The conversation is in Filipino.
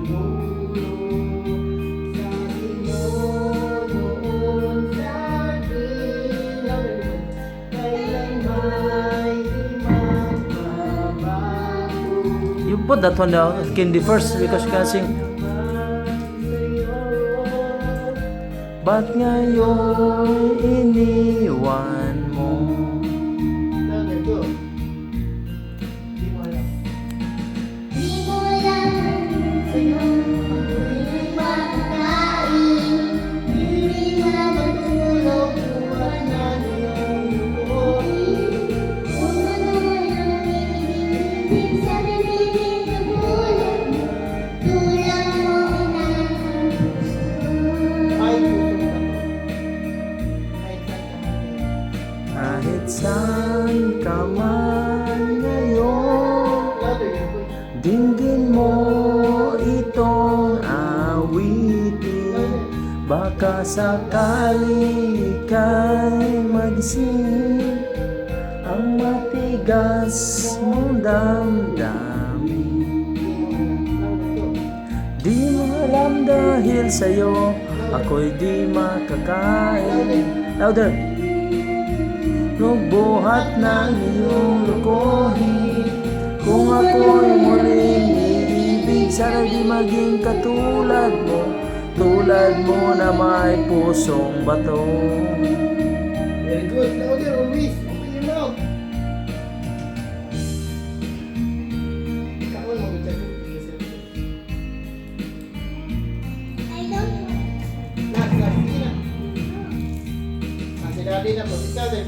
You put that one down, Candy first, because you can sing. Ba't ngayon iniwan mo? Kahit saan ka man ngayon, dinggin mo itong awitin. Baka sakali ika'y magising ang matigas mong damdamin. Di mo alam dahil sa'yo ako'y di makakain. Louder! Nagbuhat ng iyong lukohin. Kung ako'y muling iibig, sana di maging katulad mo, tulad mo na may pusong bato. Very good. Louder, always. Open your mouth. Ikaw lang mag-chat. Last, sige na. Si daddy na po. Si daddy,